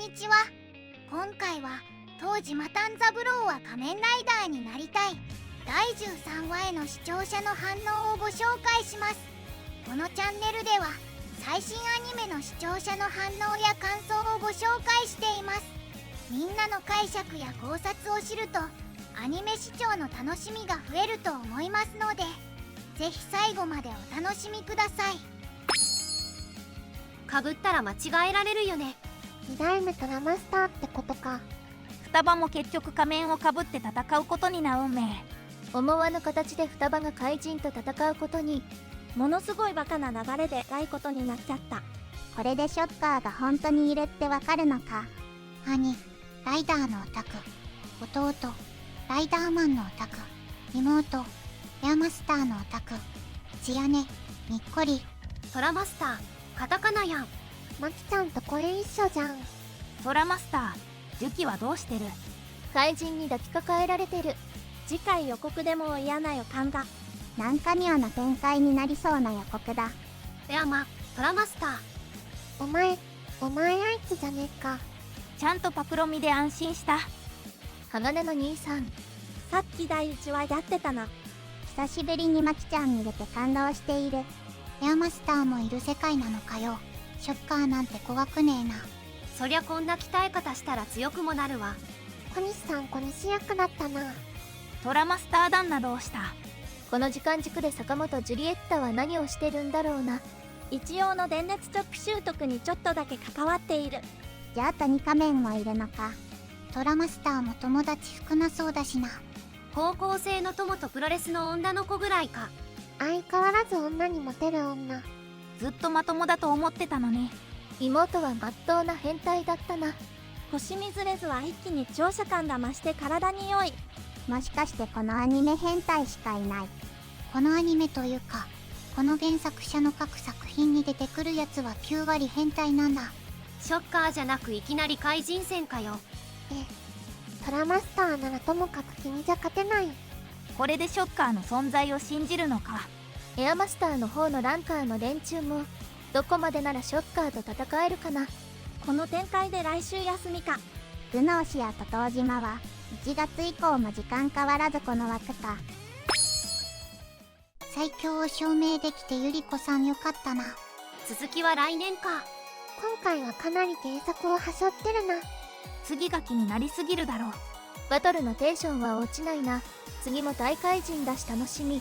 にちは。今回は当時マタンザブローは仮面ライダーになりたい第13話への視聴者の反応をご紹介します。このチャンネルでは最新アニメの視聴者の反応や感想をご紹介しています。みんなの解釈や考察を知るとアニメ視聴の楽しみが増えると思いますので、ぜひ最後までお楽しみください。かぶったら間違えられるよね。2代目トラマスターってことか。双葉も結局仮面をかぶって戦うことにな運命。思わぬ形で双葉が怪人と戦うことに。ものすごいバカな流れでないことになっちゃった。これでショッカーが本当にいるってわかるのか。兄、ライダーのオタク。弟、ライダーマンのオタク。妹、エアマスターのオタク。ちやね、にっこり。トラマスター、カタカナやん。マキちゃんと声一緒じゃん。トラマスター、ジュキはどうしてる？怪人に抱きかかえられてる。次回予告でも嫌な予感が。なんか妙な展開になりそうな予告だ。レアマ、トラマスター。お前あいつじゃねえか。ちゃんとパクロミで安心した。鋼の兄さん。さっき第1話やってたな。久しぶりにマキちゃん見れて感動している。エアマスターもいる世界なのかよ。ショッカーなんて怖くねえな。そりゃこんな鍛え方したら強くもなるわ。小西さん小西役だったな。トラマスター旦那どうした？この時間軸で坂本ジュリエッタは何をしてるんだろうな。一応の電熱直習得にちょっとだけ関わっている。じゃあトニカメンもいるのか。トラマスターも友達少なそうだしな。高校生の友とプロレスの女の子ぐらいか。相変わらず女にモテる女。ずっとまともだと思ってたのに。妹はまっとうな変態だったな。星水レズは一気に長者感が増して体に良い。もしかしてこのアニメ変態しかいない。このアニメというかこの原作者の各作品に出てくるやつは9割変態なんだ。ショッカーじゃなくいきなり怪人戦かよ。トラマスターならともかく君じゃ勝てない。これでショッカーの存在を信じるのか。エアマスターの方のランカーの連中もどこまでならショッカーと戦えるかな。この展開で来週休みか。頭脳シアと東島は1月以降も時間変わらずこの枠か。最強を証明できてゆり子さんよかったな。続きは来年か。今回はかなり原作をはしょってるな。次が気になりすぎるだろう。バトルのテンションは落ちないな。次も大怪人だし楽しみ。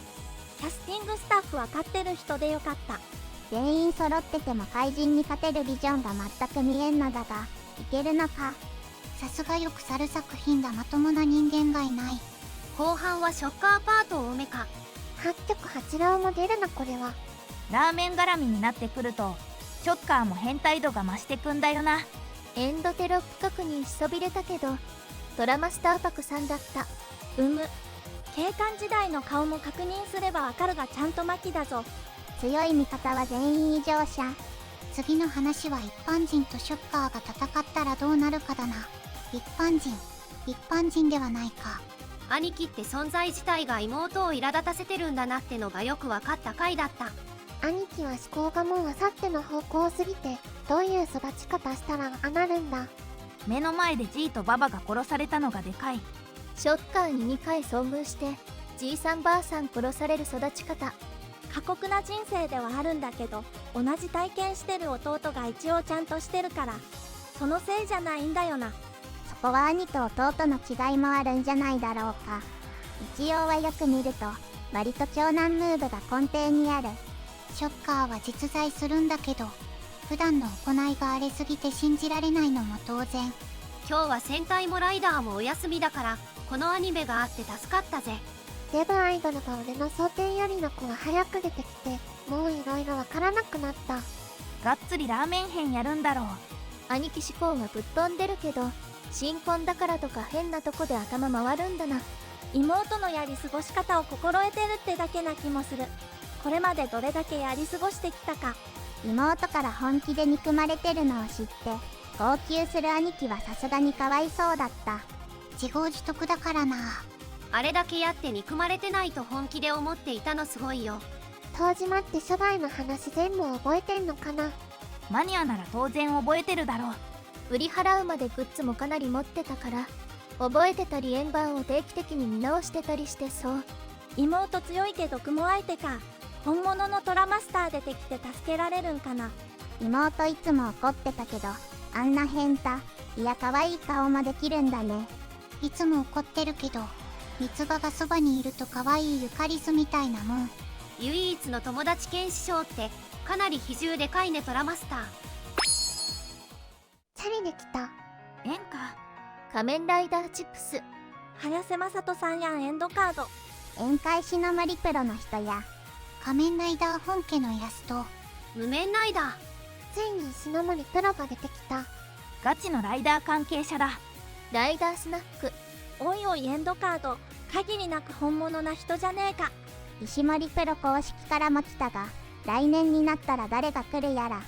キャスティングスタッフは勝ってる人でよかった。全員揃ってても怪人に勝てるビジョンが全く見えんのだが、いけるのか。さすがよく去る作品だ。まともな人間がいない。後半はショッカーパート多めか。八曲八郎も出るなこれは。ラーメン絡みになってくるとショッカーも変態度が増してくんだよな。エンドテロップ確認しそびれたけどトラマスターパクさんだった。警官時代の顔も確認すればわかるがちゃんとマキだぞ。強い味方は全員異常者。次の話は一般人とショッカーが戦ったらどうなるかだな。一般人ではないか。兄貴って存在自体が妹を苛立たせてるんだなってのがよく分かった回だった。兄貴は思考がもうあさっての方向すぎて、どういう育ち方したらああなるんだ。目の前で G とババが殺されたのがでかい。ショッカーに2回遭遇してじいさんばあさん殺される育ち方。過酷な人生ではあるんだけど同じ体験してる弟が一応ちゃんとしてるからそのせいじゃないんだよな。そこは兄と弟の違いもあるんじゃないだろうか。一応はよく見ると割と長男ムーブが根底にある。ショッカーは実在するんだけど普段の行いが荒れすぎて信じられないのも当然。今日は戦隊もライダーもお休みだからこのアニメがあって助かったぜ。デブアイドルが俺の想定よりの子が早く出てきてもういろいろわからなくなった。がっつりラーメン編やるんだろう。兄貴志向がぶっ飛んでるけど新婚だからとか変なとこで頭回るんだな。妹のやり過ごし方を心得てるってだけな気もする。これまでどれだけやり過ごしてきたか。妹から本気で憎まれてるのを知って号泣する兄貴はさすがにかわいそうだった。自業自得だからな。あれだけやって憎まれてないと本気で思っていたのすごいよ。東島って初代の話全部覚えてんのかな。マニアなら当然覚えてるだろう。売り払うまでグッズもかなり持ってたから、覚えてたり円盤を定期的に見直してたりしてそう。妹強いけど雲相手か。本物のトラマスター出てきて助けられるんかな。妹いつも怒ってたけど、あんな変態、いや可愛い顔もできるんだね。いつも怒ってるけど、三つ葉がそばにいると可愛いユカリスみたいなもん。唯一の友達剣士賞ってかなり比重でかいねトラマスター。チャリで来た。演歌。仮面ライダーチップス。早瀬正人さんやんエンドカード。宴会しのマリプロの人や。仮面ライダー本家のイラスト。無面ライダー。ついに石ノ森プロが出てきた。ガチのライダー関係者だ。ライダースナック。おいおいエンドカード。限りなく本物な人じゃねえか。石森プロ公式からも来たが、来年になったら誰が来るやら。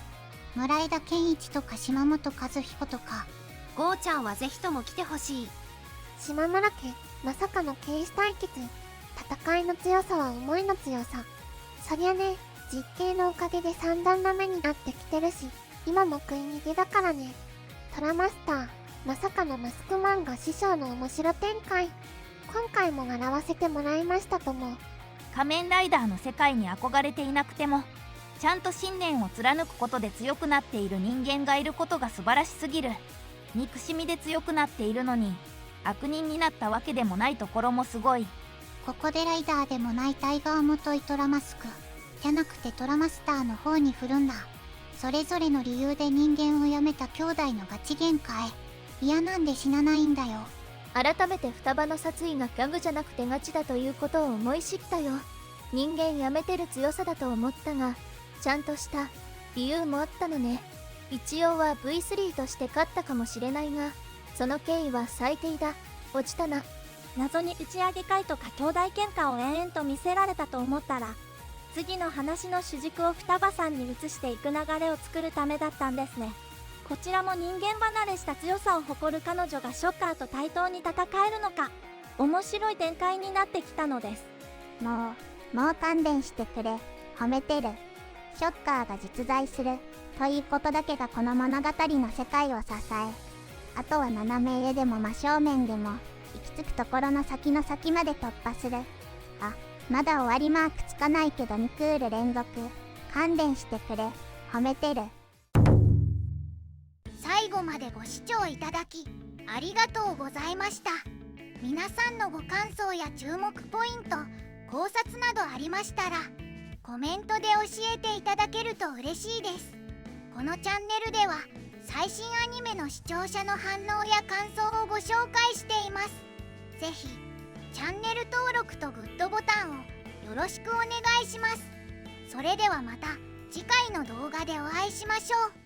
村枝健一とか島本和彦とか。ゴーちゃんはぜひとも来てほしい。島村家、まさかの剣士対決。戦いの強さは思いの強さ。そりゃね、実刑のおかげで散々な目になってきてるし、今も食い逃げだからね。トラマスター、まさかのマスクマンが師匠の面白展開。今回も笑わせてもらいましたとも。仮面ライダーの世界に憧れていなくても、ちゃんと信念を貫くことで強くなっている人間がいることが素晴らしすぎる。憎しみで強くなっているのに、悪人になったわけでもないところもすごい。ここでライダーでもないタイガー元井トラマスクじゃなくてトラマスターの方に振るんだ。それぞれの理由で人間を辞めた兄弟のガチ喧嘩へ。嫌なんで死なないんだよ。改めて双葉の殺意がギャグじゃなくてガチだということを思い知ったよ。人間やめてる強さだと思ったが、ちゃんとした理由もあったのね。一応は V3 として勝ったかもしれないが、その経緯は最低だ。落ちたな。謎に打ち上げ会とか兄弟喧嘩を延々と見せられたと思ったら、次の話の主軸を双葉さんに移していく流れを作るためだったんですね。こちらも人間離れした強さを誇る彼女がショッカーと対等に戦えるのか、面白い展開になってきたのです。もう勘弁してくれ。褒めてる。ショッカーが実在するということだけがこの物語の世界を支え、あとは斜め上でも真正面でも行き着くところの先の先まで突破する。あ、まだ終わりマークつかないけど2クール連続。勘弁してくれ。褒めてる。最後までご視聴いただきありがとうございました。皆さんのご感想や注目ポイント、考察などありましたらコメントで教えていただけると嬉しいです。このチャンネルでは最新アニメの視聴者の反応や感想をご紹介しています。ぜひチャンネル登録とグッドボタンをよろしくお願いします。それではまた次回の動画でお会いしましょう。